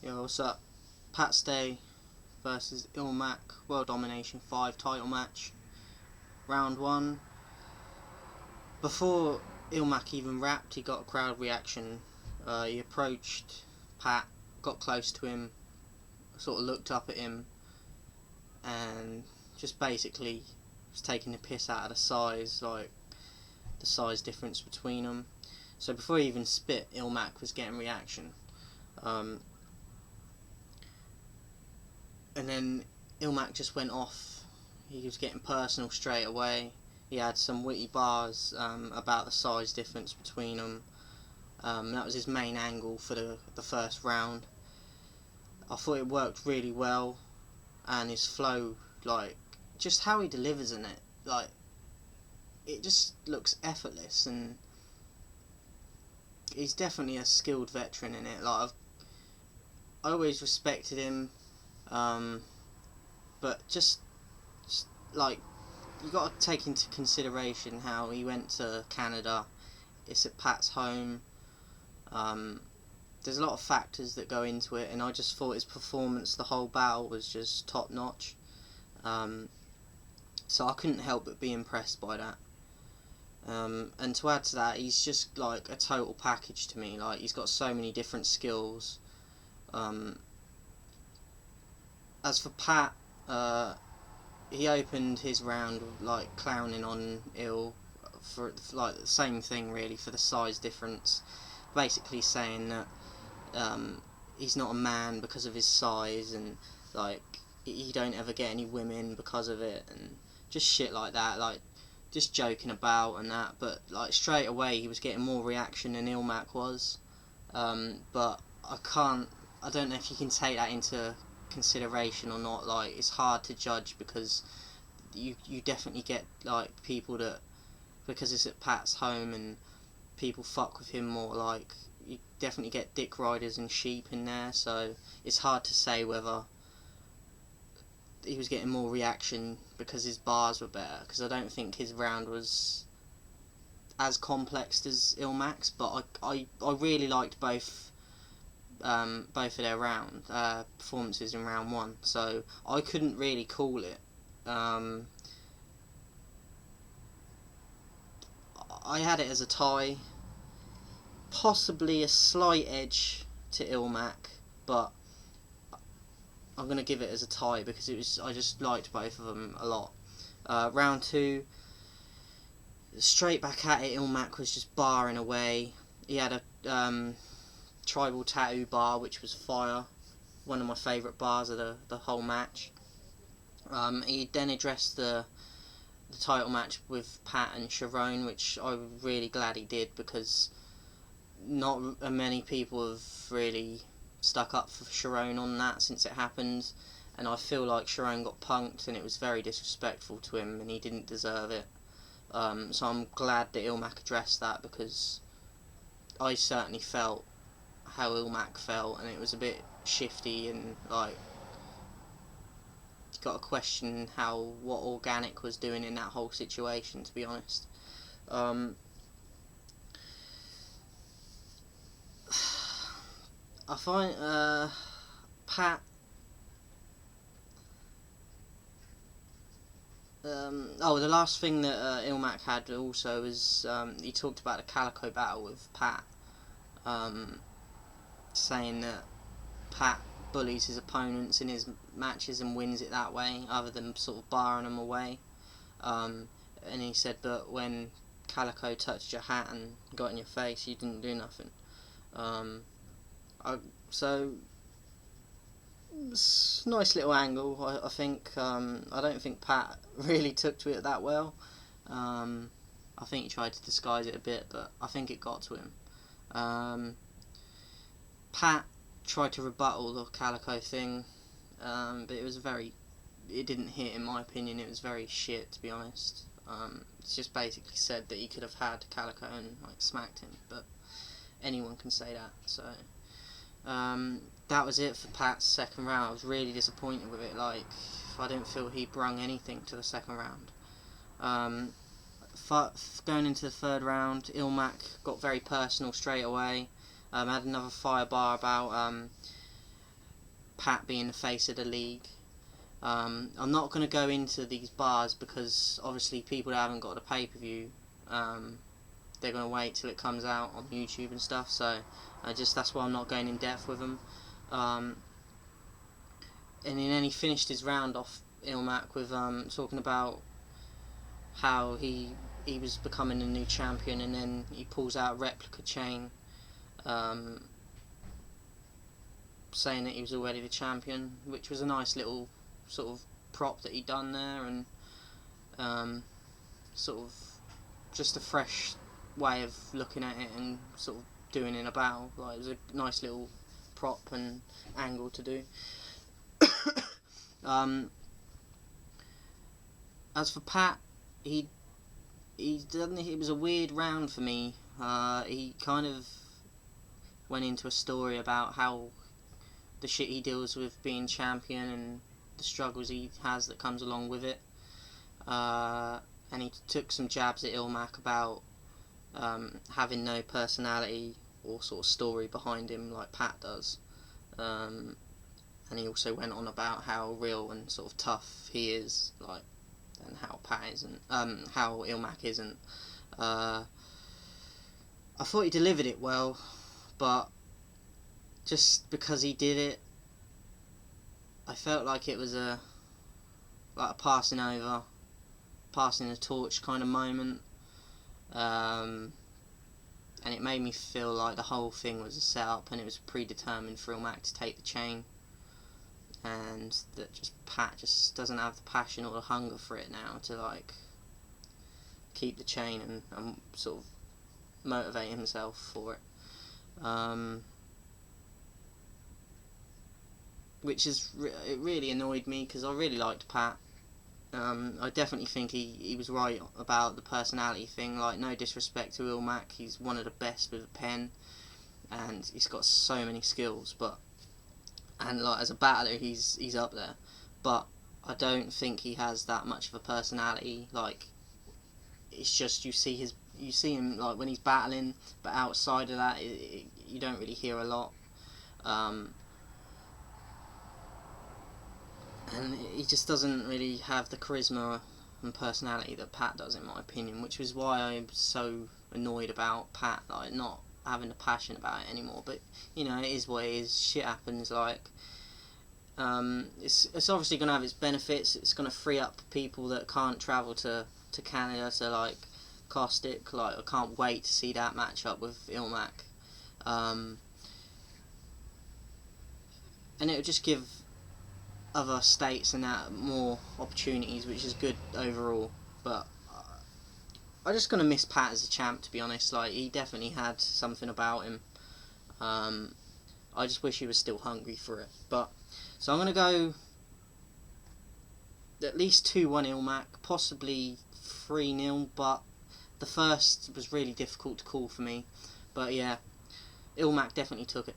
Yo, what's up? Pat Stay versus Illmac World Domination 5 title match. Round 1. Before Illmac even rapped, he got a crowd reaction. He approached Pat, got close to him, sort of looked up at him, and just basically was taking the piss out of the size, like the size difference between them. So before he even spit, Illmac was getting reaction. And then Illmac just went off. He was getting personal straight away. He had some witty bars about the size difference between them. That was his main angle for the first round. I thought it worked really well, and his flow, like, just how he delivers in it, like, it just looks effortless, and he's definitely a skilled veteran in it. Like, I always respected him. But just like, you got to take into consideration how he went to Canada. It's at Pat's home. There's a lot of factors that go into it, and I just thought his performance the whole battle was just top notch. So I couldn't help but be impressed by that. And to add to that, he's just like a total package to me. Like, he's got so many different skills. As for Pat, he opened his round like clowning on Ill for like the same thing really, for the size difference, basically saying that he's not a man because of his size, and like he don't ever get any women because of it, and just shit like that, like just joking about and that. But like straight away he was getting more reaction than Illmac was. But I don't know if you can take that into consideration or not. Like, it's hard to judge, because you definitely get like people that, because it's at Pat's home and people fuck with him more, like you definitely get dick riders and sheep in there, so it's hard to say whether he was getting more reaction because his bars were better, because I don't think his round was as complex as Illmac's. But I really liked both of their round performances in round 1, so I couldn't really call it. I had it as a tie, possibly a slight edge to Illmac, but I'm going to give it as a tie because I just liked both of them a lot. Round 2, straight back at it, Illmac was just barring away. He had a tribal tattoo bar which was fire, one of my favourite bars of the whole match. He then addressed the title match with Pat and Sharon, which I'm really glad he did, because not many people have really stuck up for Sharon on that since it happened, and I feel like Sharon got punked and it was very disrespectful to him and he didn't deserve it. So I'm glad that Illmac addressed that, because I certainly felt how Illmac felt, and it was a bit shifty, and like, you got to question what Organic was doing in that whole situation, to be honest. I find Pat the last thing that Illmac had also was he talked about the Calico battle with Pat, saying that Pat bullies his opponents in his matches and wins it that way, other than sort of barring them away. And he said that when Calico touched your hat and got in your face, you didn't do nothing. So it's a nice little angle, I think. I don't think Pat really took to it that well. I think he tried to disguise it a bit, but I think it got to him. Pat tried to rebuttal the Calico thing, but it didn't hit, in my opinion. It was very shit, to be honest. It's just basically said that he could have had Calico and like smacked him, but anyone can say that. So that was it for Pat's second round. I was really disappointed with it. Like, I didn't feel he brung anything to the second round. Going into the third round, Illmac got very personal straight away. Had another fire bar about Pat being the face of the league. I'm not going to go into these bars because obviously people that haven't got the pay-per-view, they're going to wait till it comes out on YouTube and stuff, so that's why I'm not going in depth with them. And then he finished his round off, Illmac, with talking about how he was becoming a new champion, and then he pulls out a replica chain, saying that he was already the champion, which was a nice little sort of prop that he'd done there, and sort of just a fresh way of looking at it and sort of doing it in a battle. Like, it was a nice little prop and angle to do. As for Pat, it was a weird round for me. He kind of went into a story about how the shit he deals with being champion and the struggles he has that comes along with it. And he took some jabs at Illmac about having no personality or sort of story behind him like Pat does. And he also went on about how real and sort of tough he is, like, and how Pat isn't, how Illmac isn't. I thought he delivered it well, but just because he did it, I felt like it was a passing over, passing the torch kind of moment, and it made me feel like the whole thing was a setup and it was predetermined for Illmac to take the chain, and that Pat just doesn't have the passion or the hunger for it now to like keep the chain and sort of motivate himself for it. Which it really annoyed me because I really liked Pat. I definitely think he was right about the personality thing. Like, no disrespect to Illmac, he's one of the best with a pen, and he's got so many skills. And like as a battler, he's up there. But I don't think he has that much of a personality. Like, it's just you see him like when he's battling, but outside of that, you don't really hear a lot. And he just doesn't really have the charisma and personality that Pat does, in my opinion, which was why I'm so annoyed about Pat, like, not having the passion about it anymore. But, you know, it is what it is. Shit happens, like, it's obviously going to have its benefits. It's going to free up people that can't travel to Canada to, like, Caustic. Like, I can't wait to see that matchup with Illmac. And it'll just give other states and that more opportunities, which is good overall. But I'm just gonna miss Pat as a champ, to be honest. Like, he definitely had something about him. I just wish he was still hungry for it. But so I'm gonna go at least 2-1 Illmac, possibly 3-0. But the first was really difficult to call for me. But yeah, Illmac definitely took it.